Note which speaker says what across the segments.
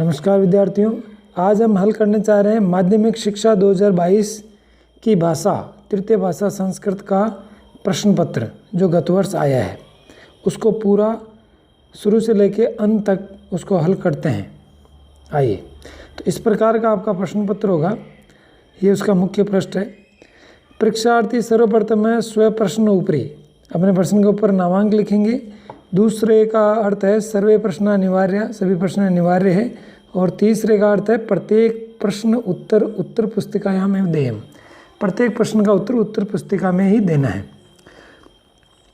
Speaker 1: नमस्कार विद्यार्थियों, आज हम हल करने जा रहे हैं माध्यमिक शिक्षा 2022 की भाषा तृतीय भाषा संस्कृत का प्रश्न पत्र जो गत वर्ष आया है। उसको पूरा शुरू से लेके अंत तक उसको हल करते हैं। आइए, तो इस प्रकार का आपका प्रश्न पत्र होगा। ये उसका मुख्य पृष्ठ है। परीक्षार्थी सर्वप्रथम है स्व प्रश्न ऊपरी, अपने प्रश्न के ऊपर नामांक लिखेंगे। दूसरे का अर्थ है सर्वे प्रश्न अनिवार्य, सभी प्रश्न अनिवार्य है। और तीसरे का अर्थ है प्रत्येक प्रश्न उत्तर पुस्तिकायां में देयम, प्रत्येक प्रश्न का उत्तर उत्तर पुस्तिका में ही देना है।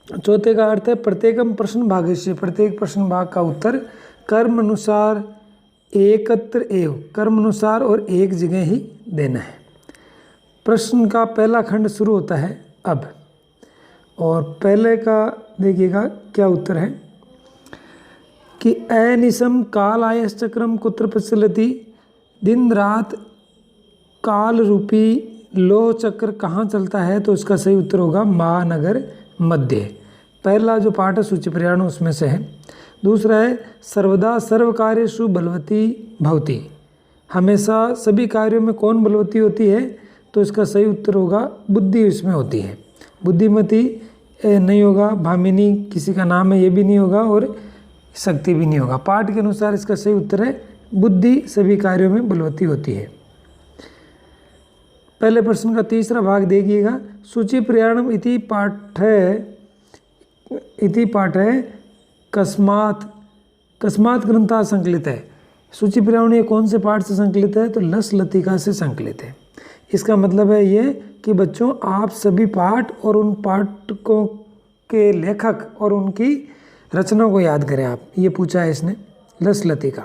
Speaker 1: चौथे का अर्थ है प्रत्येकम प्रश्न भागस्य, प्रत्येक प्रश्न भाग का उत्तर कर्म अनुसार एकत्र एव, कर्म अनुसार और एक जगह ही देना है। प्रश्न का पहला खंड शुरू होता है अब, और पहले का देखिएगा क्या उत्तर है कि अनिशम काल आयस चक्रम कुत्र प्रचलति, दिन रात काल रूपी लोह चक्र कहाँ चलता है, तो इसका सही उत्तर होगा महानगर मध्य। पहला जो पाठ है सूची प्रयाण उसमें से है। दूसरा है सर्वदा सर्व कार्येषु बलवती भवति, हमेशा सभी कार्यों में कौन बलवती होती है, तो इसका सही उत्तर होगा बुद्धि इसमें होती है। बुद्धिमती नहीं होगा, भामिनी किसी का नाम है ये भी नहीं होगा, और शक्ति भी नहीं होगा। पाठ के अनुसार इसका सही उत्तर है बुद्धि सभी कार्यों में बलवती होती है। पहले प्रश्न का तीसरा भाग देखिएगा। सूची प्रयाणम इति पाठ है कस्मात ग्रंथा संकलित है। सूची प्रयाण ये कौन से पाठ से संकलित है, तो लस लतिका से संकलित है। इसका मतलब है ये कि बच्चों आप सभी पाठ और उन पाठकों के लेखक और उनकी रचना को याद करें आप, ये पूछा है इसने लस लतिका।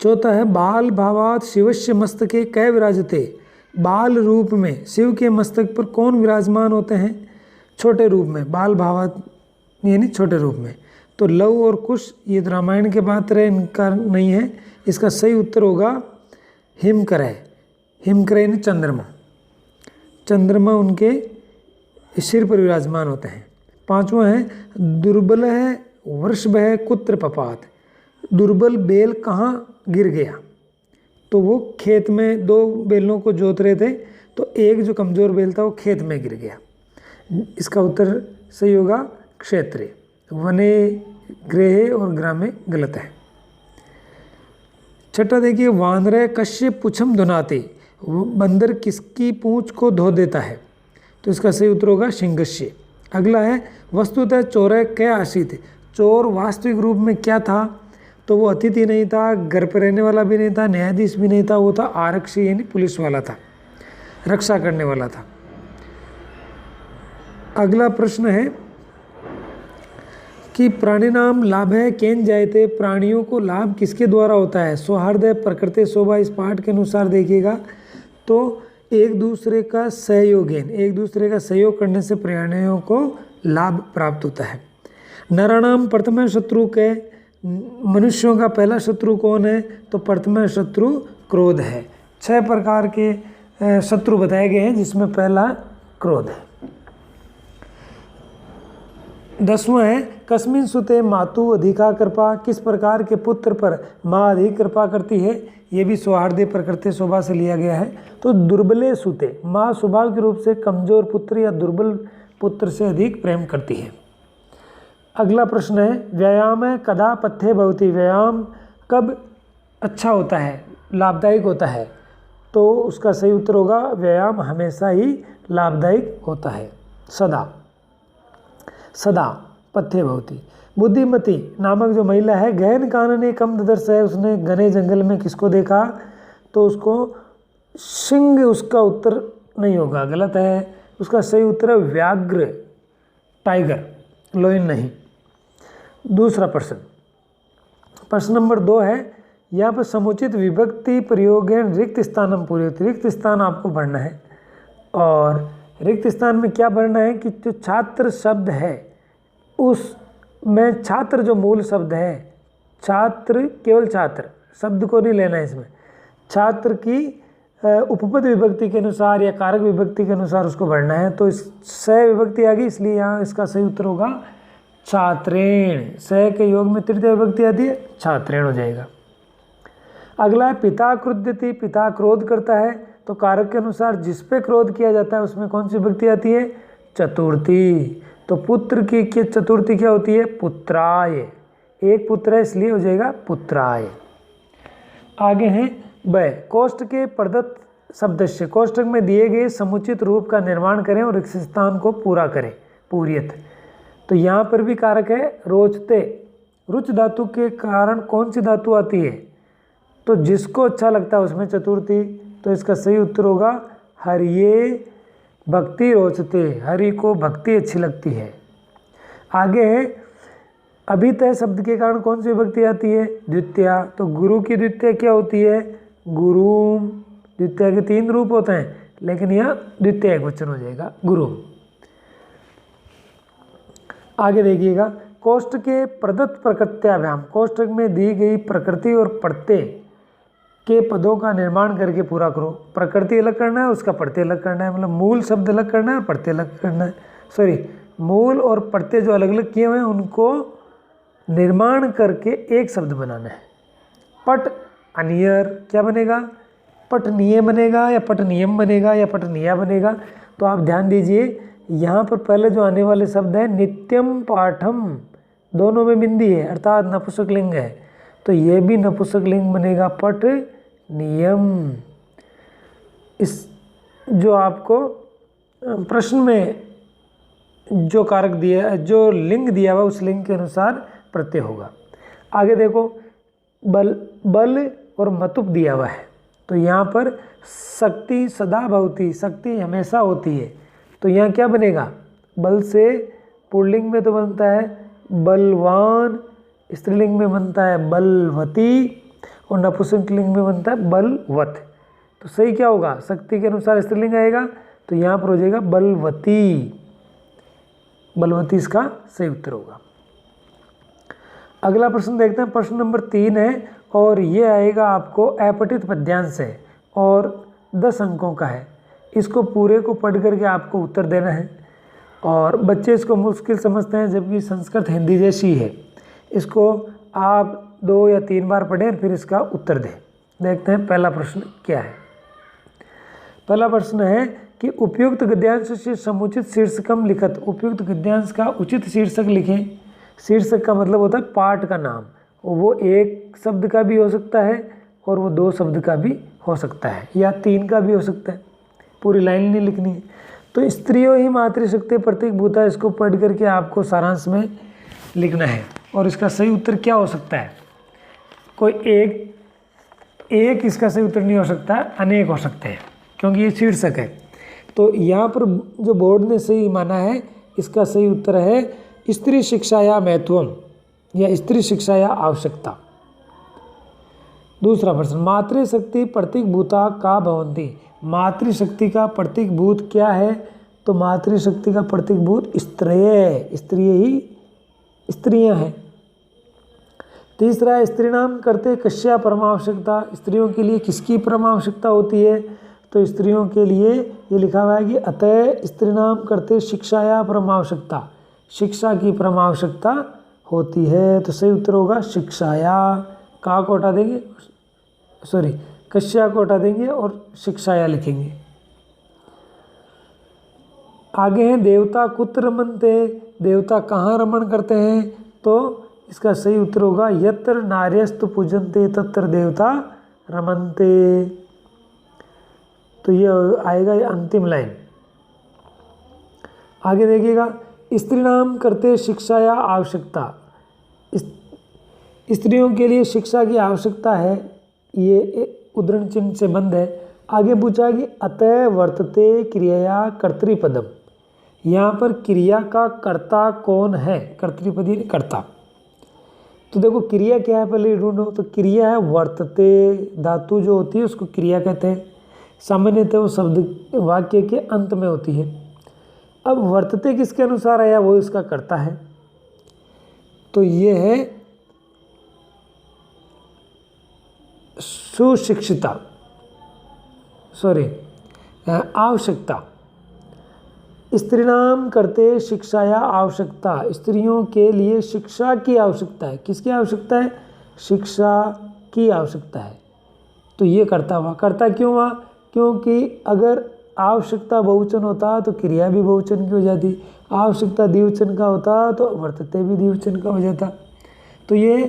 Speaker 1: चौथा है बाल भावात शिवस्य मस्तके कै विराजते, बाल रूप में शिव के मस्तक पर कौन विराजमान होते हैं, छोटे रूप में, बाल भावात यानी छोटे रूप में। तो लव और कुश ये तो रामायण के पात्र है, इनका नहीं है। इसका सही उत्तर होगा हिमक्रय, हिमक्रय यानी चंद्रमा, चंद्रमा उनके सिर पर विराजमान होते हैं। पांचवा है दुर्बल है वृषभ है कुत्र पपात, दुर्बल बेल कहाँ गिर गया, तो वो खेत में दो बेलों को जोत रहे थे, तो एक जो कमज़ोर बेल था वो खेत में गिर गया। इसका उत्तर सही होगा क्षेत्रीय, वने गृह और ग्रामे गलत है। छठा देखिए वानरे कश्य पुछम धुनाते, बंदर किसकी पूंछ को धो देता है, तो इसका सही उत्तर होगा सिंहस्य। अगला है वस्तुतः चोर क्या आशित, चोर वास्तविक रूप में क्या था, तो वो अतिथि नहीं था, घर पर रहने वाला भी नहीं था, न्यायाधीश भी नहीं था, वो था आरक्षी यानी पुलिस वाला था, रक्षा करने वाला था। अगला प्रश्न है कि प्राणी नाम लाभ है केन जायते, प्राणियों को लाभ किसके द्वारा होता है, सौहार्द प्रकृति शोभा। इस पाठ के अनुसार देखिएगा तो एक दूसरे का सहयोग है, एक दूसरे का सहयोग करने से प्राणियों को लाभ प्राप्त होता है। नराणाम प्रथम शत्रु के, मनुष्यों का पहला शत्रु कौन है, तो प्रथम शत्रु क्रोध है। 6 प्रकार के शत्रु बताए गए हैं जिसमें पहला क्रोध है। 10वां है कस्मिन सुते मातु अधिका कृपा, किस प्रकार के पुत्र पर माँ अधिक कृपा करती है, ये भी सौहार्द प्रकृति शोभा से लिया गया है। तो दुर्बले सुते, माँ स्वभाव के रूप से कमजोर पुत्र या दुर्बल पुत्र से अधिक प्रेम करती है। अगला प्रश्न है व्यायाम है कदा पथ्य भवति, व्यायाम कब अच्छा होता है, लाभदायक होता है, तो उसका सही उत्तर होगा व्यायाम हमेशा ही लाभदायक होता है, सदा सदा पथ्य भवति। बुद्धिमती नामक जो महिला है गहन कानने कम ददर्श है, उसने घने जंगल में किसको देखा, तो उसको सिंह, उसका उत्तर नहीं होगा, गलत है। उसका सही उत्तर है व्याघ्र, टाइगर, लोयन नहीं। दूसरा प्रश्न नंबर 2 है, यहाँ पर समुचित विभक्ति प्रयोग रिक्त स्थानम पूरे, रिक्त स्थान आपको भरना है। और रिक्त स्थान में क्या भरना है कि जो छात्र शब्द है उसमें छात्र जो मूल शब्द है, छात्र केवल छात्र शब्द को नहीं लेना है इसमें, छात्र की उपपद विभक्ति के अनुसार या कारक विभक्ति के अनुसार उसको भरना है। तो इस स विभक्ति आ गई, इसलिए यहाँ इसका सही उत्तर होगा छात्रेण। स के योग में तृतीय विभक्ति आती है, छात्रेण हो जाएगा। अगला है पिता क्रुध्यति, पिता क्रोध करता है, तो कारक के अनुसार जिस पे क्रोध किया जाता है उसमें कौन सी विभक्ति आती है? चतुर्थी। तो पुत्र की चतुर्थी क्या होती है? पुत्राय। एक पुत्र है इसलिए हो जाएगा पुत्राय। आगे हैं ब, कोष्ठ के प्रदत्त शब्दस्य, कोष्ठक में दिए गए समुचित रूप का निर्माण करें और इस स्थान को पूरा करें, पूरियत। तो यहाँ पर भी कारक है रोचते। रुच धातु के कारण कौन सी धातु आती है? तो जिसको अच्छा लगता है उसमें चतुर्थी। तो इसका सही उत्तर होगा हरिये भक्ति रोचते, हरि को भक्ति अच्छी लगती है। आगे है अभितय शब्द के कारण कौन सी विभक्ति आती है? द्वितीया। तो गुरु की द्वितीय क्या होती है? गुरु। द्वितीय के 3 रूप होते हैं, लेकिन यह द्वितीय एक वचन हो जाएगा गुरु। आगे देखिएगा, कोष्ठ के प्रदत्त प्रकृत्याभ्याम, कोष्ठक में दी गई प्रकृति और प्रत्यय के पदों का निर्माण करके पूरा करो। प्रकृति अलग करना है, उसका प्रत्यय अलग करना है, मतलब मूल शब्द अलग करना है और प्रत्यय अलग करना है। सॉरी, मूल और प्रत्यय जो अलग अलग किए हुए हैं उनको निर्माण करके एक शब्द बनाना है। पट अनियर क्या बनेगा? पठनीय बनेगा या पठनियम बनेगा या पठनीया बनेगा। तो आप ध्यान दीजिए, यहाँ पर पहले जो आने वाले शब्द है नित्यम पाठम, दोनों में बिंदी है अर्थात नपुंसक लिंग है, तो ये भी नपुंसक लिंग बनेगा पठ नियम। इस जो आपको प्रश्न में जो कारक दिया, जो लिंग दिया हुआ उस लिंग के अनुसार प्रत्यय होगा। आगे देखो, बल और मतुप दिया हुआ है, तो यहाँ पर शक्ति सदा भवती, शक्ति हमेशा होती है, तो यहाँ क्या बनेगा? बल से पुल्लिंग में तो बनता है बलवान, स्त्रीलिंग में बनता है बलवती और नपुंसकलिंग में बनता है बलवत। तो सही क्या होगा? शक्ति के अनुसार स्त्रीलिंग आएगा, तो यहाँ पर हो जाएगा बलवती। बलवती इसका सही उत्तर होगा। अगला प्रश्न देखते हैं, प्रश्न नंबर 3 है और ये आएगा आपको अपठित पद्यांश है और 10 अंकों का है। इसको पूरे को पढ़ करके आपको उत्तर देना है और बच्चे इसको मुश्किल समझते हैं, जबकि संस्कृत हिंदी जैसी है। इसको आप 2 या 3 बार पढ़ें फिर इसका उत्तर दें। देखते हैं पहला प्रश्न क्या है। पहला प्रश्न है कि उपयुक्त गद्यांश से समुचित शीर्षकम लिखत, उपयुक्त गद्यांश का उचित शीर्षक लिखें। शीर्षक का मतलब होता है पाठ का नाम, वो 1 शब्द का भी हो सकता है और वो 2 शब्द का भी हो सकता है या 3 का भी हो सकता है, पूरी लाइन नहीं लिखनी है। तो स्त्रियों ही मातृशक्ति प्रतीक भूता, इसको पढ़ करके आपको सारांश में लिखना है और इसका सही उत्तर क्या हो सकता है? कोई एक इसका सही उत्तर नहीं हो सकता, अनेक हो सकते हैं क्योंकि ये शीर्षक है। तो यहाँ पर जो बोर्ड ने सही माना है, इसका सही उत्तर है स्त्री शिक्षाया महत्वम या स्त्री शिक्षाया आवश्यकता। दूसरा प्रश्न, मातृशक्ति प्रतीक भूता का भवंती, मातृशक्ति का प्रतीक भूत क्या है? तो मातृशक्ति का प्रतीक भूत स्त्रियां हैं। तीसरा, स्त्री नाम करते कस्या परमावश्यकता, स्त्रियों के लिए किसकी परमावश्यकता होती है? तो स्त्रियों के लिए ये लिखा हुआ है कि अतः स्त्री नाम करते शिक्षाया परमावश्यकता, शिक्षा की परमावश्यकता होती है। तो सही उत्तर होगा शिक्षाया, का को हटा देंगे, सॉरी कस्या को हटा देंगे और शिक्षाया लिखेंगे। आगे हैं देवता कुत्र रमन्ते, देवता कहाँ रमण करते हैं? तो इसका सही उत्तर होगा यत्र नार्यस्तु पूजन्ते तत्र देवता रमन्ते। तो ये आएगा ये अंतिम लाइन। आगे देखिएगा, स्त्री नाम करते शिक्षा या आवश्यकता, स्त्रियों के लिए शिक्षा की आवश्यकता है, ये उद्धरण चिन्ह से बंद है। आगे पूछा कि अतः वर्तते क्रिया कर्तृपदम, यहाँ पर क्रिया का कर्ता कौन है? कर्तृपदी कर्ता। तो देखो क्रिया क्या है पहले ढूंढो, तो क्रिया है वर्तते, धातु जो होती है उसको क्रिया कहते हैं। सामान्यतः वो शब्द वाक्य के अंत में होती है। अब वर्तते किसके अनुसार आया? वो इसका कर्ता है। तो ये है सुशिक्षिता, सॉरी आवश्यकता। स्त्री नाम करते शिक्षा या आवश्यकता, स्त्रियों के लिए शिक्षा की आवश्यकता है। किसकी आवश्यकता है? शिक्षा की आवश्यकता है। तो ये कर्ता हुआ। कर्ता क्यों हुआ? क्योंकि अगर आवश्यकता बहुवचन होता तो क्रिया भी बहुवचन की हो जाती, आवश्यकता द्विवचन का होता तो वर्तते भी द्विवचन का हो जाता। तो ये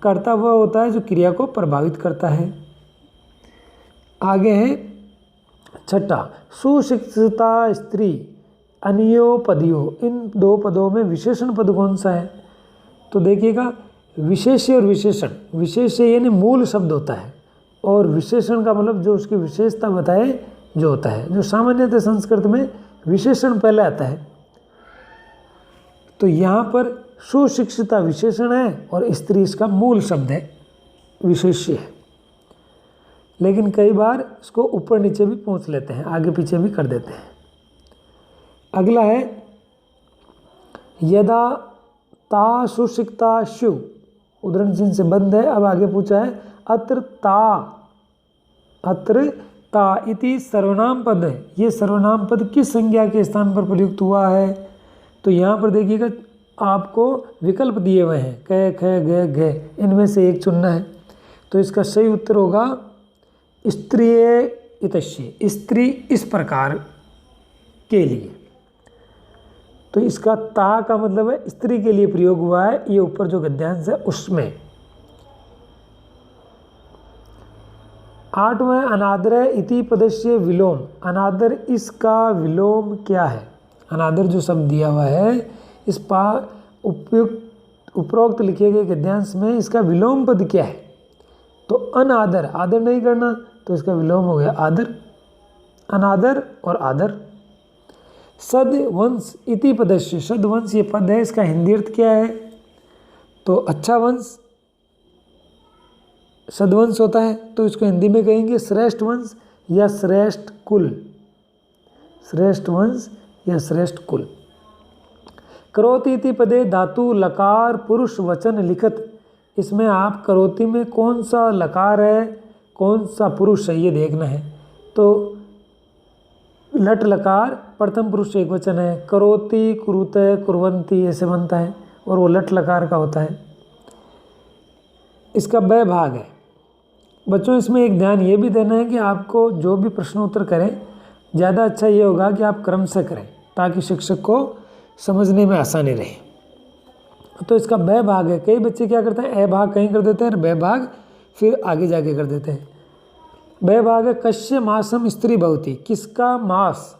Speaker 1: कर्ता हुआ होता है जो क्रिया को प्रभावित करता है। आगे है छठा, सुशिक्षिता स्त्री अनियो पदियो, इन दो पदों में विशेषण पद कौन सा है? तो देखिएगा, विशेष्य और विशेषण, विशेष्य यानी मूल शब्द होता है और विशेषण का मतलब जो उसकी विशेषता बताए जो होता है। जो सामान्यतः संस्कृत में विशेषण पहले आता है, तो यहाँ पर सुशिक्षिता विशेषण है और स्त्री इसका मूल शब्द है, विशेष्य है। लेकिन कई बार इसको ऊपर नीचे भी पूछ लेते हैं, आगे पीछे भी कर देते हैं। अगला है यदा ता सुशिक्षिता शु, उदाहरण चिन्ह से बंद है। अब आगे पूछा है अत्र ता इति सर्वनाम पद है। ये सर्वनाम पद किस संज्ञा के स्थान पर प्रयुक्त हुआ है? तो यहाँ पर देखिएगा आपको विकल्प दिए हुए हैं, क ख ग घ, इनमें से एक चुनना है। तो इसका सही उत्तर होगा स्त्रिये इतस्य, स्त्री इस प्रकार के लिए। तो इसका ता का मतलब है स्त्री के लिए प्रयोग हुआ है, ये ऊपर जो गद्यांश है उसमें। आठवें अनादर इति पदस्य विलोम, अनादर इसका विलोम क्या है? अनादर जो शब्द दिया हुआ है इस उपरोक्त लिखे गए गद्यांश में इसका विलोम पद क्या है? तो अनादर, आदर नहीं करना, तो इसका विलोम हो गया आदर, अनादर और आदर। सद्वंश इति पदस्य, सद्वंश ये पद है, इसका हिंदी अर्थ क्या है? तो अच्छा वंश सद्वंश होता है, तो इसको हिंदी में कहेंगे श्रेष्ठ वंश या श्रेष्ठ कुल, श्रेष्ठ वंश या श्रेष्ठ कुल। करोति इति पदे धातु लकार पुरुष वचन लिखत, इसमें आप करोति में कौन सा लकार है कौन सा पुरुष है ये देखना है। तो लट लकार प्रथम पुरुष एक वचन है, करोति कुरुते कुर्वन्ति ऐसे बनता है और वो लट लकार का होता है। इसका ब भाग है। बच्चों इसमें एक ध्यान ये भी देना है कि आपको जो भी प्रश्न उत्तर करें ज़्यादा अच्छा ये होगा कि आप क्रम से करें ताकि शिक्षक को समझने में आसानी रहे। तो इसका ब भाग है। कई बच्चे क्या करते हैं, ए भाग कहीं कर देते हैं और ब भाग फिर आगे जाके कर देते हैं। ब भाग है कस्य मासम स्त्री भवति, किसका मास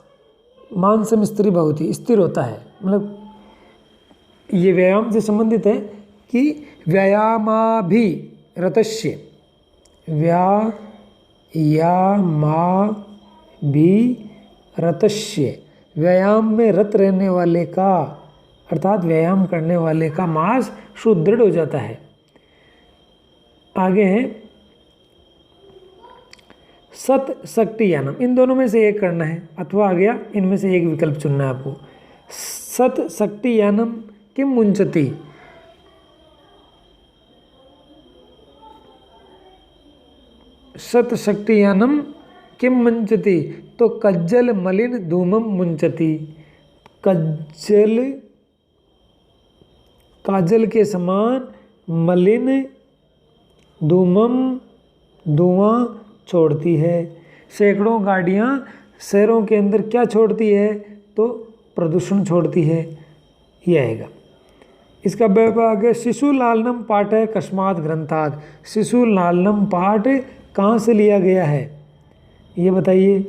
Speaker 1: मांसम स्त्री भवति स्थिर होता है, मतलब ये व्यायाम से संबंधित है कि व्यायामाभि रतस्य, व्यायामाभि रतस्य, व्यायाम में रत रहने वाले का अर्थात व्यायाम करने वाले का मांस सुदृढ़ हो जाता है। आगे है सत शक्ति यानम, इन दोनों में से एक करना है अथवा आ गया इनमें से एक विकल्प चुनना है आपको। सत शक्ति यानम किम मुंचति, सत शक्ति यानम किम मुंचति, तो कज्जल मलिन धूमम मुंचति, कज्जल काजल के समान मलिन धूमम धुआं छोड़ती है। सैकड़ों गाड़ियां शहरों के अंदर क्या छोड़ती है, तो प्रदूषण छोड़ती है, ये आएगा। इसका भाग है शिशु लालनम पाठ है कस्मात ग्रंथात, शिशु लालनम पाठ कहाँ से लिया गया है ये बताइए।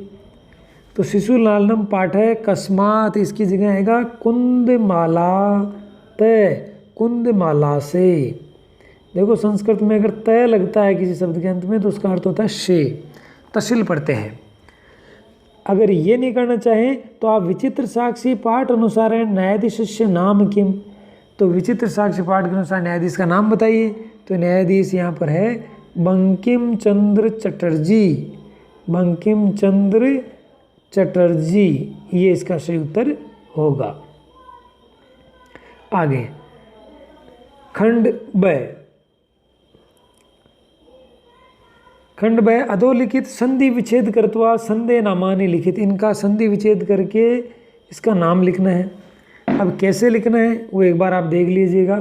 Speaker 1: तो शिशु लालनम पाठ है कस्मात, इसकी जगह आएगा कुंदमाला तय, कुंदमाला से। देखो संस्कृत में अगर तय लगता है किसी शब्द के अंत में तो उसका अर्थ होता है शे, तशिल पढ़ते हैं। अगर ये नहीं करना चाहें तो आप विचित्र साक्षी पाठ अनुसार न्यायाधीश नाम किम, तो विचित्र साक्षी पाठ के अनुसार न्यायाधीश का नाम बताइए। तो न्यायाधीश यहाँ पर है बंकिम चंद्र चटर्जी, बंकिम चंद्र चटर्जी, ये इसका सही उत्तर होगा। आगे खंड ब, खंड ब अधोलिखित संधि विच्छेद करत्वा संदेह नामानि लिखित, इनका संधि विच्छेद करके इसका नाम लिखना है। अब कैसे लिखना है वो एक बार आप देख लीजिएगा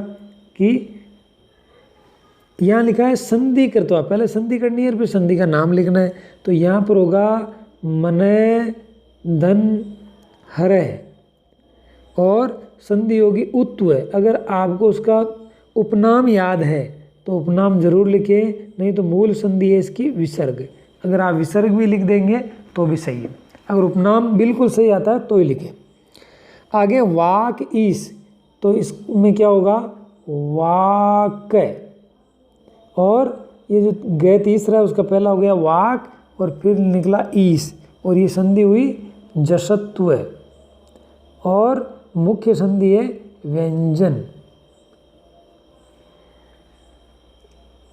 Speaker 1: कि यहाँ लिखा है संधि कृत्वा, पहले संधि करनी है और फिर संधि का नाम लिखना है। तो यहाँ पर होगा मनय धन हरय और संधि होगी उत्व। अगर आपको उसका उपनाम याद है तो उपनाम जरूर लिखे, नहीं तो मूल संधि है इसकी विसर्ग। अगर आप विसर्ग भी लिख देंगे तो भी सही है, अगर उपनाम बिल्कुल सही आता है तो ही लिखें। आगे वाक ईस, तो इसमें क्या होगा वाक, और ये जो ग तीसरा है उसका पहला हो गया वाक और फिर निकला ईस, और ये संधि हुई जशत्व और मुख्य संधि है व्यंजन।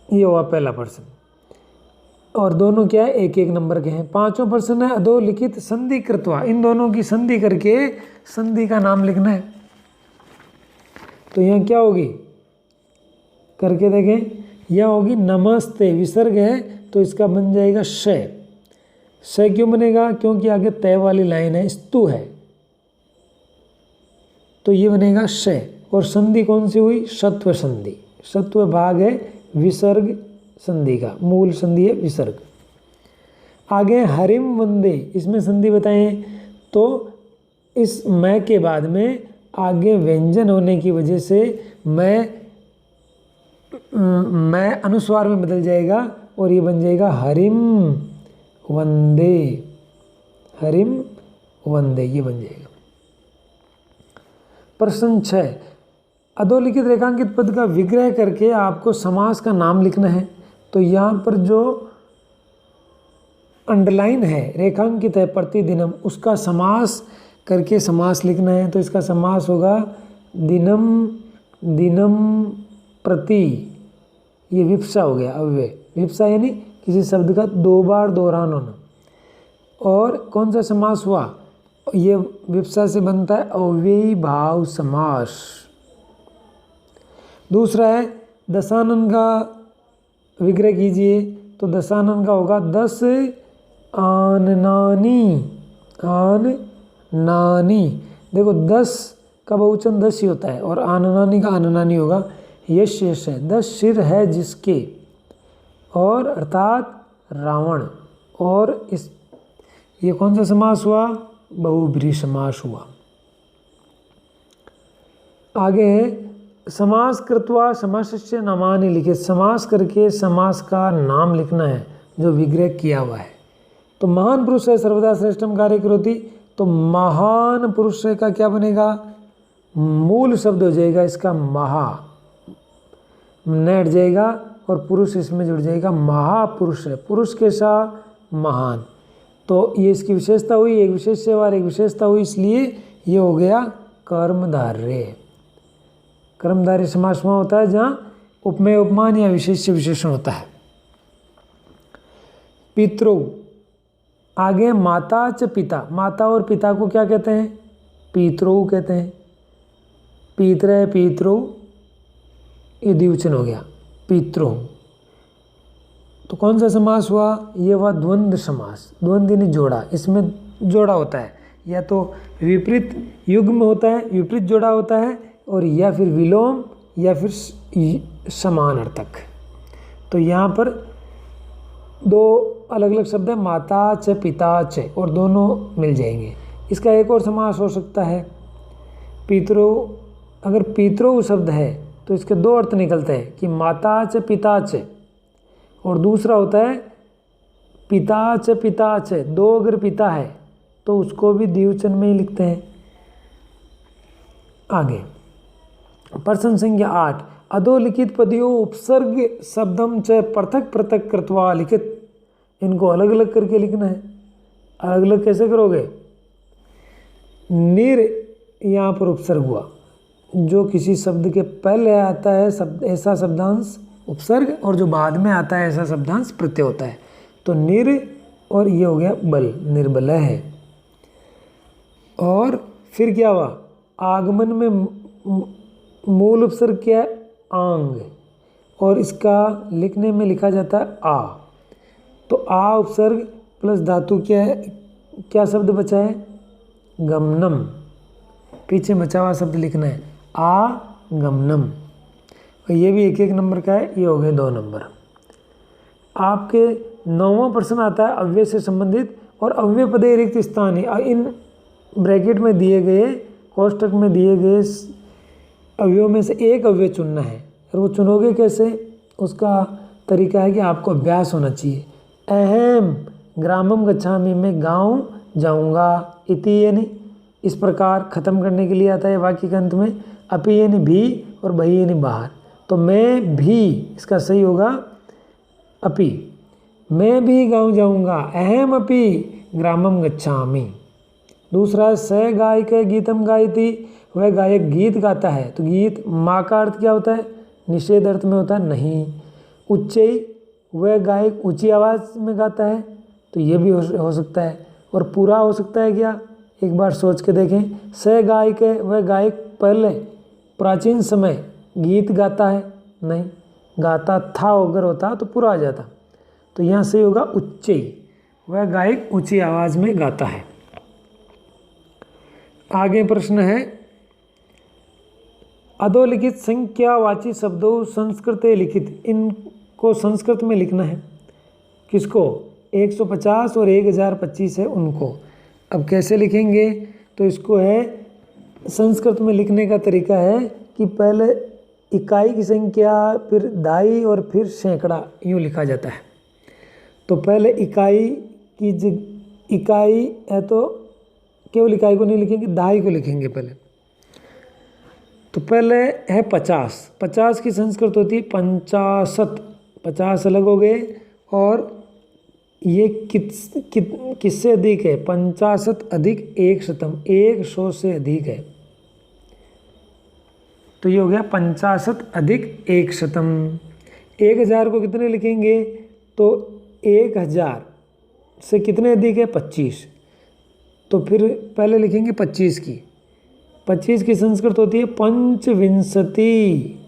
Speaker 1: ये हुआ पहला प्रश्न, और दोनों क्या है एक एक नंबर के हैं। पांचों प्रश्न है अधोलिखित संधि कृत्वा, इन दोनों की संधि करके संधि का नाम लिखना है। तो यहाँ क्या होगी करके देखें, यह होगी नमस्ते, विसर्ग है तो इसका बन जाएगा श। श क्यों बनेगा, क्योंकि आगे तय वाली लाइन है, स्तु है, तो ये बनेगा श। और संधि कौन सी हुई, सत्व संधि। सत्व भाग है विसर्ग संधि का, मूल संधि है विसर्ग। आगे हरिम वंदे, इसमें संधि बताएं तो इस मैं के बाद में आगे व्यंजन होने की वजह से मैं अनुस्वार में बदल जाएगा और ये बन जाएगा हरिम वंदे। हरिम वंदे ये बन जाएगा। प्रश्न 6, अधोलिखित रेखांकित पद का विग्रह करके आपको समास का नाम लिखना है। तो यहाँ पर जो अंडरलाइन है, रेखांकित है प्रतिदिनम, उसका समास करके समास लिखना है। तो इसका समास होगा दिनम दिनम प्रति, ये विप्सा हो गया अव्यय। विप्सा यानी किसी शब्द का दो बार दोहरान होना। और कौन सा समास हुआ, ये विप्सा से बनता है अव्ययी भाव समास। दूसरा है दशानन का विग्रह कीजिए, तो दशानन का होगा 10 आननानी। आननानी, देखो 10 का बहुवचन 10 ही होता है और आननानी का आननानी होगा। यश यश है, 10 सिर है जिसके, और अर्थात रावण। और इस ये कौन सा समास हुआ, बहुब्रीहि समास हुआ। आगे है समास कृत्वा समासस्य नामानि लिखित, समास करके समास का नाम लिखना है जो विग्रह किया हुआ है। तो महान पुरुष है सर्वदा श्रेष्ठम कार्य करोति, तो महान पुरुष का क्या बनेगा, मूल शब्द हो जाएगा इसका महा, न हट जाएगा और पुरुष इसमें जुड़ जाएगा, महापुरुष है, पुरुष के साथ महान। तो ये इसकी विशेषता हुई, एक विशेष्यवार एक विशेषता हुई, इसलिए ये हो गया कर्मधारय। कर्मधारय समास वहाँ होता है जहाँ उपमेय उपमान या विशेष्य विशेषण होता है। पितृ, आगे माता च पिता, माता और पिता को क्या कहते हैं, पितृ कहते हैं। पितृ पितृ ये द्विवचन हो गया पितृ। तो कौन सा समास हुआ, ये हुआ द्वंद्व समास। द्वंद्व यानी जोड़ा, इसमें जोड़ा होता है, या तो विपरीत युग्म होता है, विपरीत जोड़ा होता है, और या फिर विलोम या फिर समान अर्थक। तो यहाँ पर दो अलग अलग शब्द है, माता च पिता च, और दोनों मिल जाएंगे। इसका एक और समास हो सकता है पितृ, अगर पितृ शब्द है तो इसके दो अर्थ निकलते हैं कि माता च पिता च, और दूसरा होता है पिता च, दो अगर पिता है तो उसको भी द्विवचन में ही लिखते हैं। आगे प्रश्न संख्या 8, अधोलिखित पदियों उपसर्ग शब्दम च पृथक पृथक कृत्वा लिखित, इनको अलग अलग करके लिखना है। अलग अलग कैसे करोगे, निर यहाँ पर उपसर्ग हुआ, जो किसी शब्द के पहले आता है शब्द ऐसा शब्दांश उपसर्ग, और जो बाद में आता है ऐसा शब्दांश प्रत्यय होता है। तो निर, और ये हो गया बल, निर्बल है। और फिर क्या हुआ, आगमन में मूल उपसर्ग क्या है, आंग, और इसका लिखने में लिखा जाता है आ। तो आ उपसर्ग प्लस धातु क्या है, क्या शब्द बचा है, गमनम, पीछे बचा हुआ शब्द लिखना है, आ गमनम। और ये भी 1-1 नंबर का है, ये हो गए 2 नंबर। आपके 9वां प्रश्न आता है अव्यय से संबंधित, और अव्यय पदे रिक्त स्थान ही इन ब्रैकेट में दिए गए, कोष्टक में दिए गए अवयव में से एक अव्यय चुनना है। और वो चुनोगे कैसे, उसका तरीका है कि आपको अभ्यास होना चाहिए। अहम ग्रामम गच्छामि, मैं गाँव जाऊँगा, इति यानी इस प्रकार ख़त्म करने के लिए आता है वाक्य के अंत में। अपि यानी भी, और बही यानी बाहर, तो मैं भी, इसका सही होगा अपि, मैं भी गाँव जाऊँगा। अहम अपि ग्रामम गच्छामि। दूसरा, स गायक गीतम गायति, वह गायक गीत गाता है। तो गीत माँ का अर्थ क्या होता है, निषेध अर्थ में होता है नहीं। उच्चई, वह गायक ऊंची आवाज़ में गाता है, तो ये भी हो सकता है। और पूरा हो सकता है क्या, एक बार सोच के देखें। स गायक, वह गायक पहले प्राचीन समय गीत गाता है, नहीं, गाता था अगर होता तो पूरा आ जाता। तो यहाँ से होगा उच्चई, वह गायक ऊंची आवाज़ में गाता है। आगे प्रश्न है, अधोलिखित संख्यावाची शब्दों संस्कृते लिखित, इनको संस्कृत में लिखना है। किसको, 150 और 1025 है उनको। अब कैसे लिखेंगे, तो इसको है संस्कृत में लिखने का तरीका है कि पहले इकाई की संख्या, फिर दाई और फिर सैकड़ा, यूँ लिखा जाता है। तो पहले इकाई की इकाई है तो केवल इकाई को नहीं लिखेंगे, दाई को लिखेंगे पहले। तो पहले है 50, 50 की संस्कृत होती है 50, 50 अलग हो गए, और ये किससे अधिक है, 50 अधिक 100, 100 से अधिक है। तो ये हो गया 50 अधिक 100। 1000 को कितने लिखेंगे, तो 1000 से कितने अधिक है, 25। तो फिर पहले लिखेंगे 25 की, 25 की संस्कृत होती है पंचविंशति।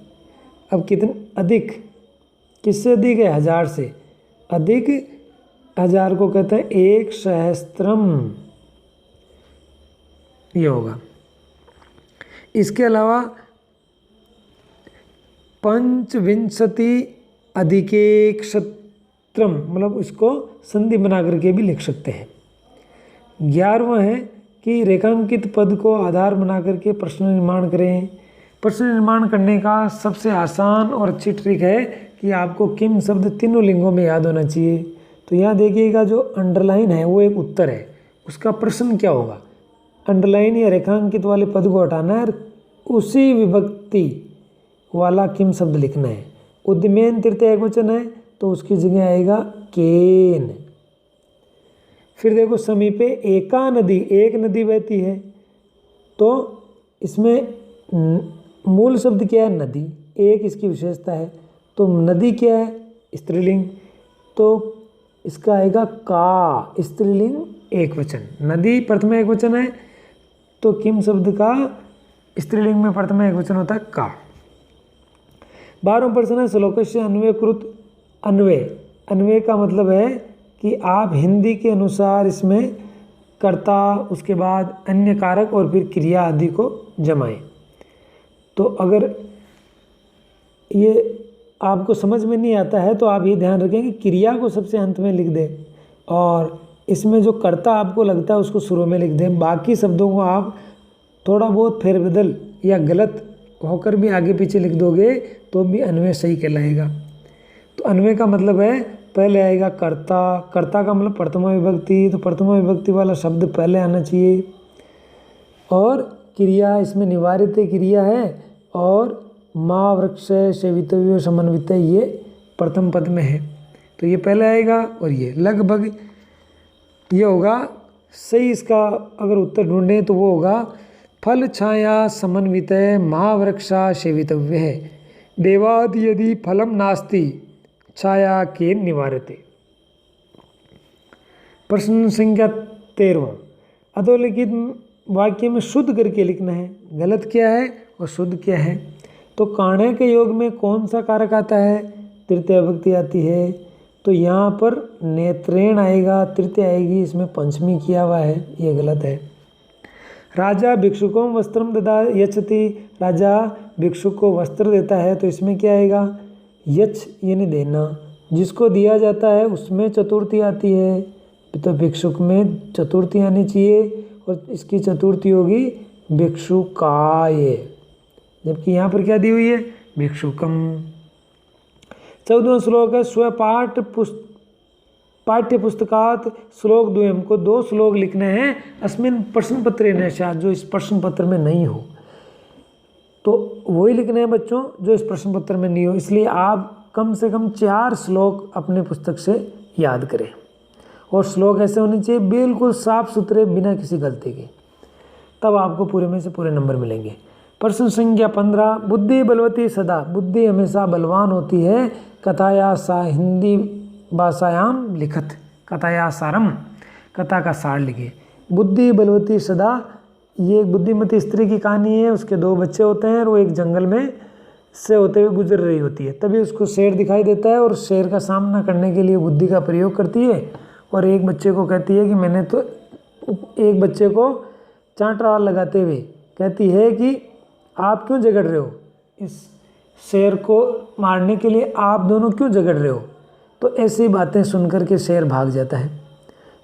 Speaker 1: अब कितने अधिक, किससे अधिक है, 1000 से अधिक, 1000 को कहते हैं 1 सहस्त्रम, ये होगा। इसके अलावा पंचविंशति अधिकेक्षत्रम, मतलब इसको संधि बना करके भी लिख सकते हैं। 11वां है कि रेखांकित पद को आधार बना करके प्रश्न निर्माण करें। प्रश्न निर्माण करने का सबसे आसान और अच्छी ट्रिक है कि आपको किम शब्द तीनों लिंगों में याद होना चाहिए। तो यहाँ देखिएगा जो अंडरलाइन है वो एक उत्तर है, उसका प्रश्न क्या होगा, अंडरलाइन या रेखांकित वाले पद को हटाना है, उसी विभक्ति वाला किम शब्द लिखना है। उद्यमेन तृतीय एकवचन है तो उसकी जगह आएगा केन। फिर देखो समीपे एका नदी, एक नदी बहती है, तो इसमें मूल शब्द क्या है, नदी, एक इसकी विशेषता है। तो नदी क्या है, स्त्रीलिंग, तो इसका आएगा का, स्त्रीलिंग एक वचन। नदी प्रथम एक वचन है तो किम शब्द का स्त्रीलिंग में प्रथम एक वचन होता है का। 12वां प्रश्न है श्लोकस्य अन्वयकृत। अन्वय, अन्वय का मतलब है कि आप हिंदी के अनुसार इसमें कर्ता, उसके बाद अन्य कारक और फिर क्रिया आदि को जमाएं। तो अगर ये आपको समझ में नहीं आता है तो आप ये ध्यान रखें कि क्रिया को सबसे अंत में लिख दें और इसमें जो कर्ता आपको लगता है उसको शुरू में लिख दें। बाकी शब्दों को आप थोड़ा बहुत फेरबदल या गलत होकर भी आगे पीछे लिख दोगे तो भी अन्वय सही कहलाएगा। तो अन्वय का मतलब है पहले आएगा कर्ता, कर्ता का मतलब प्रथमा विभक्ति, तो प्रथमा विभक्ति वाला शब्द पहले आना चाहिए। और क्रिया इसमें निवारित क्रिया है और माँ वृक्ष सेवितव्य समन्वित ये प्रथम पद में है, तो ये पहले आएगा और ये लगभग ये होगा सही। इसका अगर उत्तर ढूंढें तो वो होगा फल छाया समन्वित महावृक्षा सेवितव्य है। देवाद यदि फलम नास्ति छाया के निवारते। प्रश्न संख्या 13। अधोलिखित वाक्य में शुद्ध करके लिखना है, गलत क्या है और शुद्ध क्या है। तो काणे के योग में कौन सा कारक आता है, तृतीय विभक्ति आती है, तो यहाँ पर नेत्रेण आएगा, तृतीय आएगी, इसमें पंचमी किया हुआ है, ये गलत है। राजा भिक्षुकों वस्त्रम ददा यच्छति, राजा भिक्षुक को वस्त्र देता है, तो इसमें क्या आएगा, यच यानी देना, जिसको दिया जाता है उसमें चतुर्थी आती है, तो भिक्षुक में चतुर्थी आनी चाहिए और इसकी चतुर्थी होगी भिक्षुकाय, जबकि यहाँ पर क्या दी हुई है, भिक्षुकम। 14वां श्लोक है पाठ्य पुस्तकात श्लोक द्वयम को 2 श्लोक लिखने हैं, अस्मिन प्रश्न पत्र नैशा, जो इस प्रश्न पत्र में नहीं हो, तो वही लिखने हैं बच्चों जो इस प्रश्न पत्र में नहीं हो, इसलिए आप कम से कम 4 श्लोक अपने पुस्तक से याद करें, और श्लोक ऐसे होने चाहिए बिल्कुल साफ सुथरे बिना किसी गलती के, तब आपको पूरे में से पूरे नंबर मिलेंगे। प्रश्न संख्या 15, बुद्धि बलवती सदा, बुद्धि हमेशा बलवान होती है, कथाया सा हिंदी भाषायाम लिखत, कथाया सारम, कथा का सार लिखे। बुद्धि बलवती सदा, ये एक बुद्धिमती स्त्री की कहानी है, उसके 2 बच्चे होते हैं और वो एक जंगल में से होते हुए गुजर रही होती है, तभी उसको शेर दिखाई देता है और शेर का सामना करने के लिए बुद्धि का प्रयोग करती है, और एक बच्चे को कहती है कि मैंने तो, एक बच्चे को चांटा लगाते हुए कहती है कि आप क्यों झगड़ रहे हो, इस शेर को मारने के लिए आप दोनों क्यों झगड़ रहे हो, तो ऐसी बातें सुनकर के शेर भाग जाता है।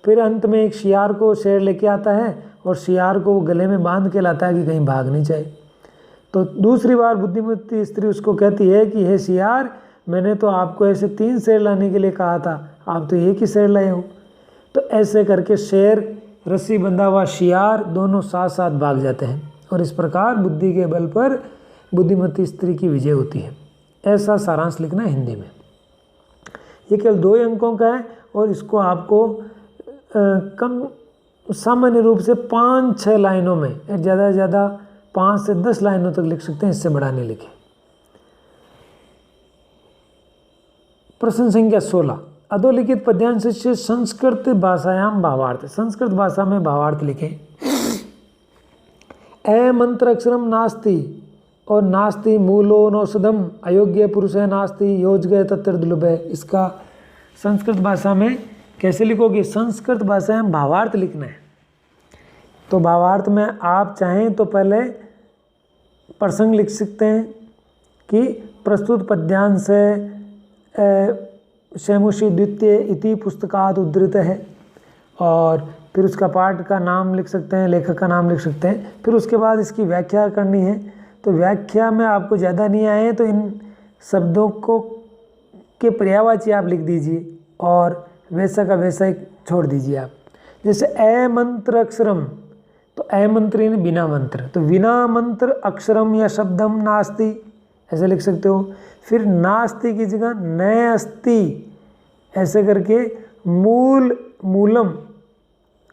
Speaker 1: फिर अंत में एक शियार को शेर लेके आता है और शियार को गले में बांध के लाता है कि कहीं भाग नहीं जाए, तो दूसरी बार बुद्धिमती स्त्री उसको कहती है कि हे शियार, मैंने तो आपको ऐसे 3 शेर लाने के लिए कहा था, आप तो एक ही शेर लाए हो। तो ऐसे करके शेर, रस्सी बंधा हुआ शियार, दोनों साथ साथ भाग जाते हैं, और इस प्रकार बुद्धि के बल पर बुद्धिमती स्त्री की विजय होती है। ऐसा सारांश लिखना है हिंदी में। ये केवल 2 अंकों का है, और इसको आपको कम सामान्य रूप से 5-6 लाइनों में, ज़्यादा से ज़्यादा 5 से 10 लाइनों तक लिख सकते हैं, इससे बड़ा नहीं लिखें। प्रश्न संख्या 16, अधोलिखित पद्यांश से संस्कृत भाषायाम भावार्थ, संस्कृत भाषा में भावार्थ लिखें। ए मंत्र अक्षरम नास्ति, और नास्ति मूलो नौषधम, अयोग्य पुरुष है नास्ति, योजगय तत्र दुर्लभ है, इसका संस्कृत भाषा में कैसे लिखोगे, संस्कृत भाषा में भावार्थ लिखना है। तो भावार्थ में आप चाहें तो पहले प्रसंग लिख सकते हैं कि प्रस्तुत पद्यांश है शैमुषी द्वितीय इति पुस्तकात उद्धृत है, और फिर उसका पाठ का नाम लिख सकते हैं, लेखक का नाम लिख सकते हैं, फिर उसके बाद इसकी व्याख्या करनी है। तो व्याख्या में आपको ज़्यादा नहीं आए तो इन शब्दों को के पर्यायवाची आप लिख दीजिए, और वैसा का वैसा ही छोड़ दीजिए आप। जैसे ए मंत्र अक्षरम, तो ए मंत्र यानी बिना मंत्र, तो बिना मंत्र अक्षरम या शब्दम नास्ति, ऐसे लिख सकते हो। फिर नास्ति की जगह न अस्ति, ऐसे करके मूलम,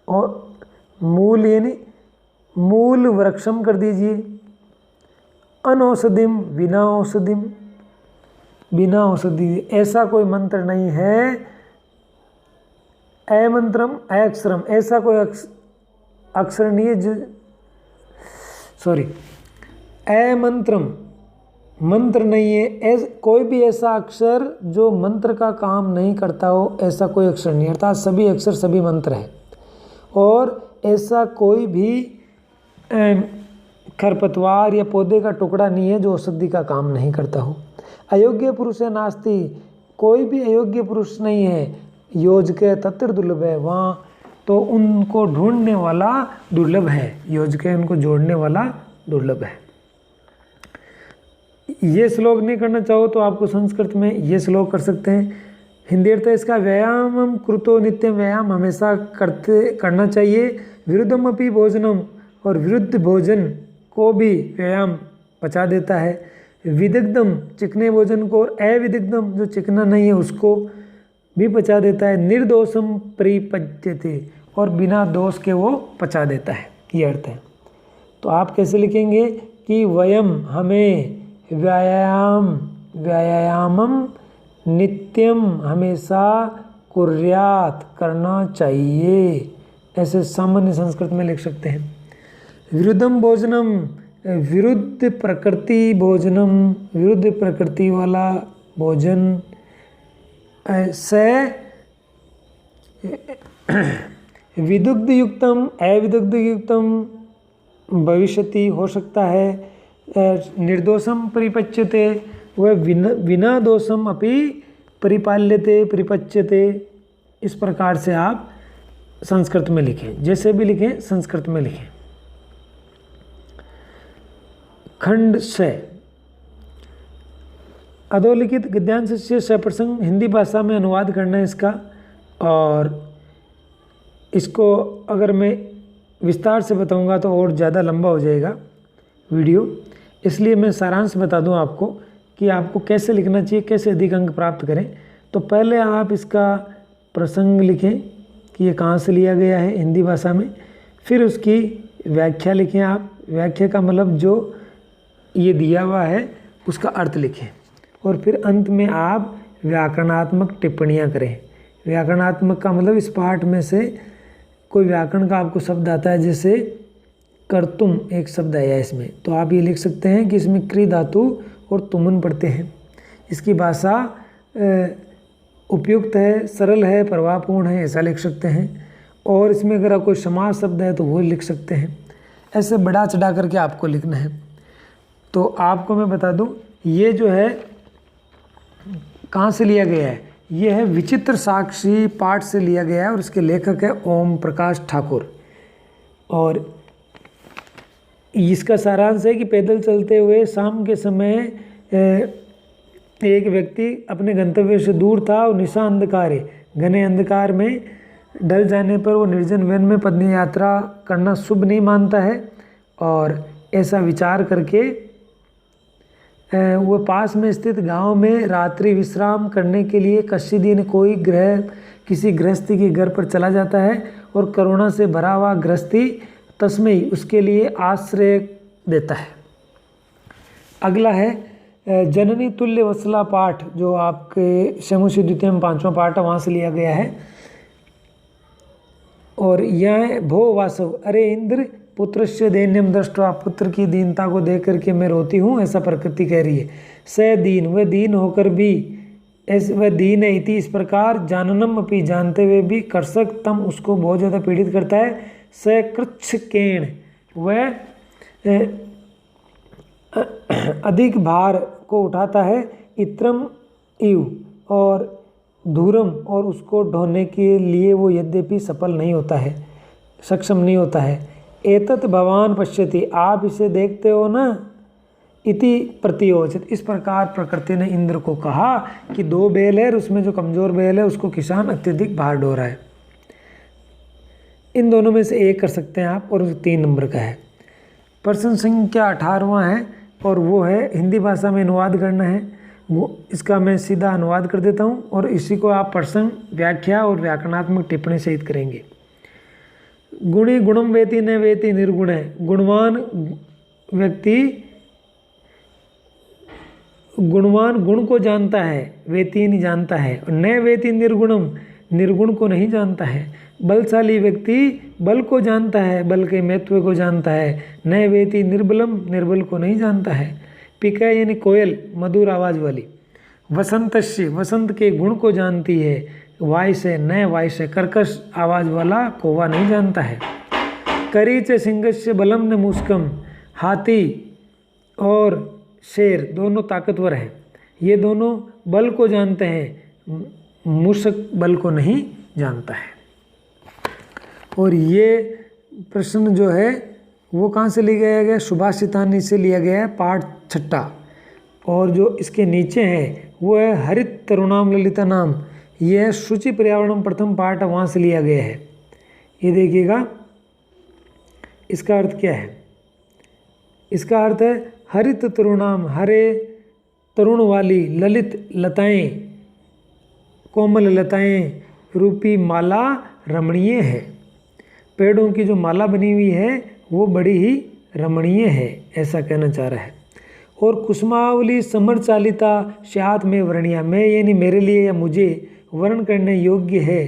Speaker 1: और मूल यानी मूल वृक्षम कर दीजिए। अनौषधिम, बिना औषधिम, बिना औषधि, ऐसा कोई मंत्र नहीं है। ए मंत्रम ए अक्षरम, ऐसा कोई अक्षर नहीं है जो, सॉरी, ए मंत्रम मंत्र नहीं है, कोई भी ऐसा अक्षर जो मंत्र का काम नहीं करता हो, ऐसा कोई अक्षर नहीं, अर्थात सभी अक्षर सभी मंत्र है। और ऐसा कोई भी खरपतवार या पौधे का टुकड़ा नहीं है जो औषधि का काम नहीं करता हो। अयोग्य पुरुष है नास्ति, कोई भी अयोग्य पुरुष नहीं है। योजके तत्र दुर्लभ है, वहाँ तो उनको ढूंढने वाला दुर्लभ है, योजके उनको जोड़ने वाला दुर्लभ है। ये श्लोक नहीं करना चाहो तो आपको संस्कृत में ये श्लोक कर सकते हैं। हिंदी अर्थ है इसका, व्यायामम कृतो नित्यम, व्यायाम हमेशा करना चाहिए। विरुद्धम अपि भोजनम, और विरुद्ध भोजन को भी व्यायाम पचा देता है। विदग्धम, चिकने भोजन को, और अविदग्धम, जो चिकना नहीं है उसको भी पचा देता है। निर्दोषम परिपच्यते, और बिना दोष के वो पचा देता है, ये अर्थ है। तो आप कैसे लिखेंगे कि वयम, हमें, व्यायामम नित्यम, हमेशा, कुर्यात, करना चाहिए, ऐसे सामान्य संस्कृत में लिख सकते हैं। विरुद्धम भोजनम, विरुद्ध प्रकृति भोजनम, विरुद्ध प्रकृति वाला भोजन से विदुग्ध युक्तम, अविदुग्ध युक्तम, भविष्यति हो सकता है, निर्दोषम परिपच्यते व विना दोषम अपि परिपाल्यते परिपच्यते। इस प्रकार से आप संस्कृत में लिखें, जैसे भी लिखें संस्कृत में लिखें। खंड 6 अधोलिखित गद्यांश से सप्रसंग हिंदी भाषा में अनुवाद करना है इसका। और इसको अगर मैं विस्तार से बताऊंगा तो और ज़्यादा लंबा हो जाएगा वीडियो, इसलिए मैं सारांश बता दूं आपको कि आपको कैसे लिखना चाहिए, कैसे अधिक अंक प्राप्त करें। तो पहले आप इसका प्रसंग लिखें कि ये कहाँ से लिया गया है हिंदी भाषा में, फिर उसकी व्याख्या लिखें आप। व्याख्या का मतलब जो ये दिया हुआ है उसका अर्थ लिखें, और फिर अंत में आप व्याकरणात्मक टिप्पणियाँ करें। व्याकरणात्मक का मतलब इस पाठ में से कोई व्याकरण का आपको शब्द आता है, जैसे कर्तुम एक शब्द आया इसमें, तो आप ये लिख सकते हैं कि इसमें क्री धातु और तुमन पढ़ते हैं। इसकी भाषा उपयुक्त है, सरल है, प्रभावपूर्ण है, ऐसा लिख सकते हैं। और इसमें अगर कोई समास शब्द है तो वो लिख सकते हैं। ऐसे बढ़ा चढ़ा करके आपको लिखना है। तो आपको मैं बता दूं, ये जो है कहाँ से लिया गया है, ये है विचित्र साक्षी पाठ से लिया गया है, और इसके लेखक है ओम प्रकाश ठाकुर। और इसका सारांश है कि पैदल चलते हुए शाम के समय एक व्यक्ति अपने गंतव्य से दूर था और निशा अंधकार है, घने अंधकार में ढल जाने पर वो निर्जन वन में पदनी यात्रा करना शुभ नहीं मानता है। और ऐसा विचार करके वो पास में स्थित गांव में रात्रि विश्राम करने के लिए कश्य दिन किसी गृहस्थी के घर पर चला जाता है, और करुणा से भरा हुआ गृहस्थी तस्मय उसके लिए आश्रय देता है। अगला है जननी तुल्य वत्सला पाठ, जो आपके शमुषी द्वितीय में 5वां पाठ है, वहाँ से लिया गया है। और यह भो वासव, अरे इंद्र पुत्रस्य दैन्यम दृष्ट्वा, पुत्र की दीनता को देख करके मैं रोती हूँ, ऐसा प्रकृति कह रही है। स दीन, वह दीन होकर भी वह दीन है इति, इस प्रकार जाननम अपनी जानते हुए भी कर्षक तम उसको बहुत ज़्यादा पीड़ित करता है। स कृच्छकेण, वह अधिक भार को उठाता है। इत्रम इव, और धूरम, और उसको ढोने के लिए वो यद्यपि सफल नहीं होता है, सक्षम नहीं होता है। एतत् भवान पश्यति, आप इसे देखते हो ना, इति प्रतियोजित, इस प्रकार प्रकृति ने इंद्र को कहा कि 2 बैल है, उसमें जो कमज़ोर बैल है उसको किसान अत्यधिक भार ढो रहा है। इन दोनों में से एक कर सकते हैं आप, और 3 नंबर का है। प्रश्न संख्या 18वां है, और वो है हिंदी भाषा में अनुवाद करना है। वो इसका मैं सीधा अनुवाद कर देता हूँ, और इसी को आप प्रसंग, व्याख्या और व्याकरणात्मक टिप्पणी सहित करेंगे। गुणी गुणम वेति न वेति निर्गुण है, गुणवान व्यक्ति गुणवान गुण को जानता है, वेति नहीं जानता है। और न वेति निर्गुणम, निर्गुण को नहीं जानता है। बलशाली व्यक्ति बल को जानता है, बल के महत्व को जानता है। न वेति निर्बलम, निर्बल को नहीं जानता है। पिका यानी कोयल, मधुर आवाज़ वाली। वसंतस्य, वसंत के गुण को जानती है। वाय से, न वाय से, कर्कश आवाज़ वाला कौवा नहीं जानता है। करीच सिंहस्य बलम न मुस्कम, हाथी और शेर दोनों ताकतवर हैं, ये दोनों बल को जानते हैं, मूषक बल को नहीं जानता है। और ये प्रश्न जो है वो कहाँ से लिया गया, सुभाषितानी से लिया गया है, पाठ 6। और जो इसके नीचे है वो है हरित तरुणाम ललिता नाम, ये है शुचि पर्यावरणम प्रथम पाठ, वहाँ से लिया गया है। ये देखिएगा इसका अर्थ क्या है। इसका अर्थ है हरित तरुणाम, हरे तरुण वाली, ललित लताएं, कोमल लताएं रूपी माला रमणीय है। पेड़ों की जो माला बनी हुई है वो बड़ी ही रमणीय है, ऐसा कहना चाह रहा है। और कुसुमावली समर चालिता श्यात में वर्णिया, मैं यानी मेरे लिए या मुझे वर्ण करने योग्य है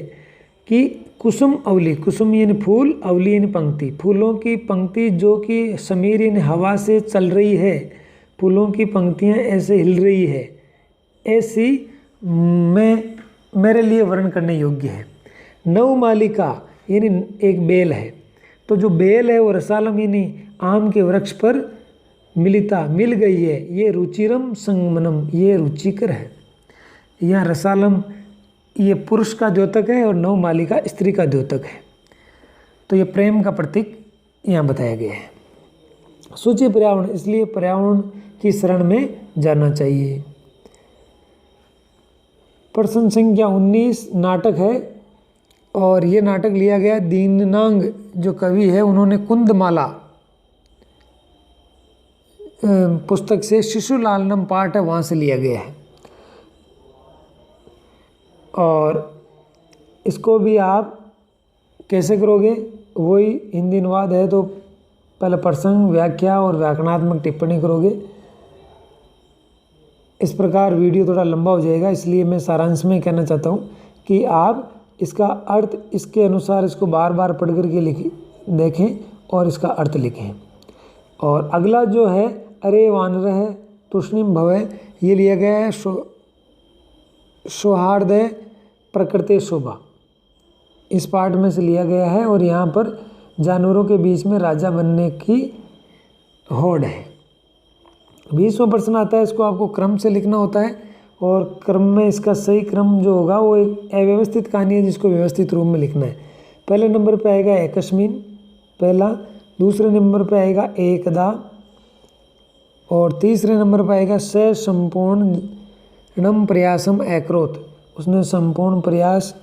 Speaker 1: कि कुसुम अवली, कुसुम यानी फूल, अवली यानी पंक्ति, फूलों की पंक्ति जो कि समीर यानी हवा से चल रही है, फूलों की पंक्तियाँ ऐसे हिल रही है, ऐसी मैं मेरे लिए वर्ण करने योग्य है। नवमालिका यानी एक बेल है। तो जो बेल है वो रसालम यानी आम के वृक्ष पर मिल गई है, ये रुचिरम संगमनम, ये रुचिकर है। यहाँ रसालम ये पुरुष का द्योतक है और नवमालिका स्त्री का द्योतक है, तो ये प्रेम का प्रतीक यहाँ बताया गया है। सूची पर्यावरण, इसलिए पर्यावरण की शरण में जाना चाहिए। प्रश्न संख्या 19 नाटक है और ये नाटक लिया गया दीननांग जो कवि है उन्होंने कुंदमाला पुस्तक से शिशु लालनम पाठ है वहाँ से लिया गया है। और इसको भी आप कैसे करोगे, वही हिंदी अनुवाद है तो पहले प्रसंग, व्याख्या और व्याकरणात्मक टिप्पणी करोगे। इस प्रकार वीडियो थोड़ा लंबा हो जाएगा, इसलिए मैं सारांश में कहना चाहता हूँ कि आप इसका अर्थ इसके अनुसार इसको बार बार पढ़ करके देखें और इसका अर्थ लिखें। और अगला जो है अरे वानर है तुष्णिम भवय, ये लिया गया है सौहार्दय प्रकृति शोभा, इस पाठ में से लिया गया है। और यहाँ पर जानवरों के बीच में राजा बनने की होड़ है। 20वां प्रश्न आता है, इसको आपको क्रम से लिखना होता है और क्रम में इसका सही क्रम जो होगा वो एक अव्यवस्थित कहानी है जिसको व्यवस्थित रूप में लिखना है। पहले नंबर पे आएगा एकस्मिन पहला, दूसरे नंबर पे आएगा एकदा और तीसरे नंबर पे आएगा स संपूर्णम प्रयासम अकरोत, उसने संपूर्ण प्रयास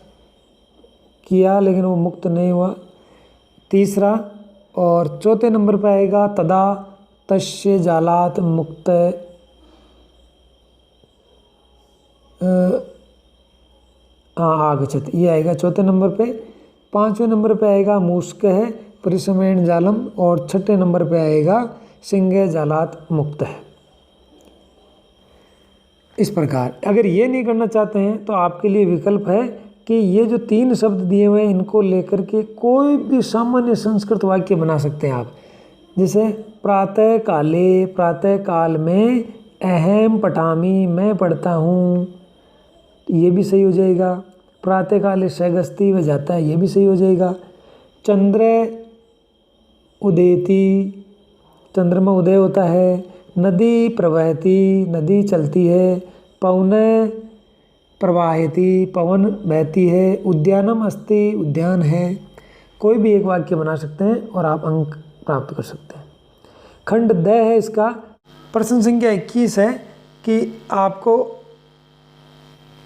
Speaker 1: किया लेकिन वो मुक्त नहीं हुआ, तीसरा। और चौथे नंबर पे आएगा तदा तस्य जालात मुक्त आगच्छत, ये आएगा चौथे नंबर पे। पांचवें नंबर पे आएगा मूस्क है परिसमेण जालम और छठे नंबर पे आएगा सिंह जालात मुक्त है। इस प्रकार अगर ये नहीं करना चाहते हैं तो आपके लिए विकल्प है कि ये जो 3 शब्द दिए हुए हैं इनको लेकर के कोई भी सामान्य संस्कृत वाक्य बना सकते हैं आप। जैसे प्रातः काले, प्रातः काल में, अहम पठामी, मैं पढ़ता हूँ, ये भी सही हो जाएगा। प्रातः काले शगस्ती वह जाता है, ये भी सही हो जाएगा। चंद्र उदेति, चंद्रमा उदय होता है। नदी प्रवहती, नदी चलती है। पवन प्रवाहिती, पवन बहती है। उद्यानम अस्ति, उद्यान है। कोई भी एक वाक्य बना सकते हैं और आप अंक प्राप्त कर सकते हैं। खंड द है इसका। प्रश्न संख्या 21 है कि आपको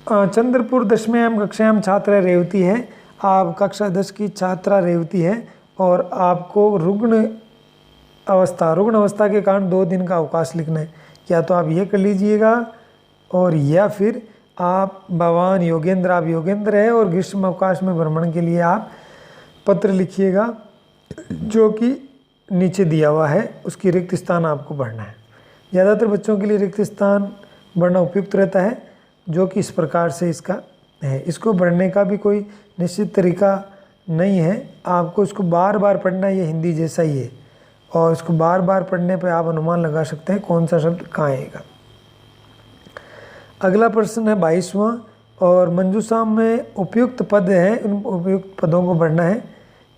Speaker 1: चंद्रपुर 10वीं कक्षायाम छात्रा रेवती है, आप कक्षा 10 की छात्रा रेवती है और आपको रुग्ण अवस्था के कारण 2 दिन का अवकाश लिखना है। या तो आप ये कर लीजिएगा और या फिर आप भगवान योगेंद्र, आप योगेंद्र है और ग्रीष्म अवकाश में भ्रमण के लिए आप पत्र लिखिएगा जो कि नीचे दिया हुआ है, उसकी रिक्त स्थान आपको भरना है। ज़्यादातर बच्चों के लिए रिक्त स्थान भरना उपयुक्त रहता है जो कि इस प्रकार से इसका है। इसको भरने का भी कोई निश्चित तरीका नहीं है, आपको इसको बार बार पढ़ना है, ये हिंदी जैसा ही है और इसको बार बार पढ़ने पे आप अनुमान लगा सकते हैं कौन सा शब्द कहाँ आएगा। अगला प्रश्न है 22वां और मंजूषा में उपयुक्त पद है, उन उपयुक्त पदों को भरना है।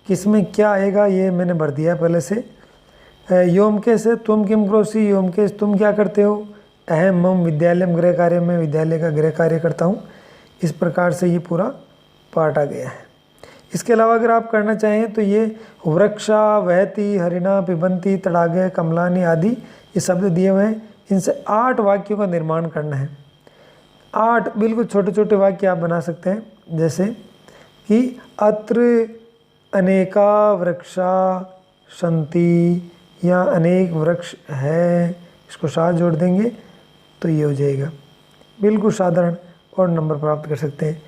Speaker 1: किसमें क्या आएगा ये मैंने भर दिया पहले से। योम के से तुम किम करोसी, योम के तुम क्या करते हो। अहम मम विद्यालय में गृह कार्य में, विद्यालय का गृह कार्य करता हूँ। इस प्रकार से ये पूरा पाठ आ गया है। इसके अलावा अगर आप करना चाहें तो ये वृक्षा, वहती, हरिणा, पिबंती, तड़ागे, कमलानी आदि ये शब्द दिए हुए हैं, इनसे 8 वाक्यों का निर्माण करना है। 8 बिल्कुल छोटे छोटे वाक्य आप बना सकते हैं, जैसे कि अत्र अनेका वृक्षा सन्ति, या अनेक वृक्ष है, इसको साथ जोड़ देंगे तो ये हो जाएगा। बिल्कुल साधारण और नंबर प्राप्त कर सकते हैं।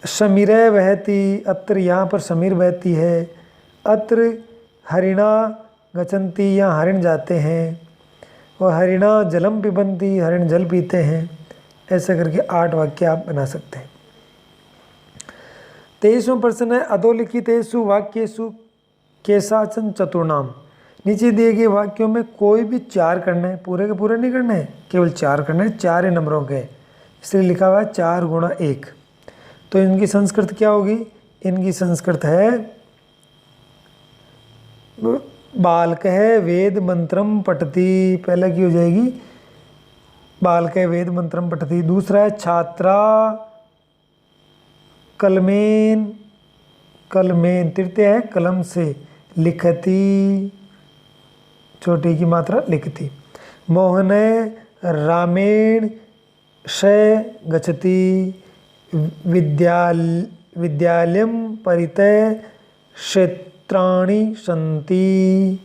Speaker 1: समीरे बहती, अत्र यहाँ पर समीर बहती है। अत्र हरिणा गचंती, यहाँ हरिण जाते हैं। और हरिणा जलम पिबंती, हरिण जल पीते हैं। ऐसे करके 8 वाक्य आप बना सकते हैं। 23वां प्रश्न है अधोलिखितेषु वाक्येषु केशाचन चतुर्णाम। नीचे दिए गए वाक्यों में कोई भी 4 करना है, पूरे के पूरे नहीं करना है, केवल 4 करना है। 4 ही नंबरों के, इसलिए लिखा हुआ है 4 गुणा 1। तो इनकी संस्कृत क्या होगी, इनकी संस्कृत है बालकः वेद मंत्रम पठति, पहले की हो जाएगी बालकः वेद मंत्रम पठति। दूसरा है छात्रा कलमेन, कलमेन तृतीय है कलम से, लिखती छोटी की मात्रा लिखती। मोहन रामेण से गच्छति, विद्यालयं परितः क्षेत्राणि सन्ति।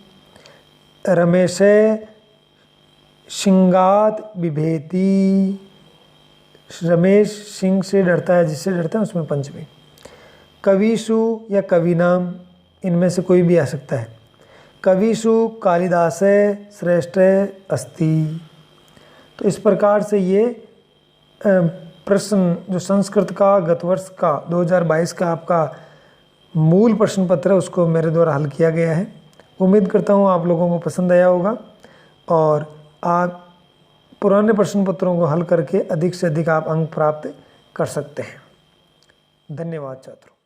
Speaker 1: रमेश सिंहात बिभेति, रमेश सिंह से डरता है, जिससे डरता है उसमें पंचमी। कविषु या कविनाम, इनमें से कोई भी आ सकता है। कविषु कालिदास श्रेष्ठ अस्ति। तो इस प्रकार से ये प्रश्न जो संस्कृत का गत वर्ष का 2022 का आपका मूल प्रश्न पत्र है उसको मेरे द्वारा हल किया गया है। उम्मीद करता हूँ आप लोगों को पसंद आया होगा और आप पुराने प्रश्न पत्रों को हल करके अधिक से अधिक आप अंक प्राप्त कर सकते हैं। धन्यवाद छात्रों।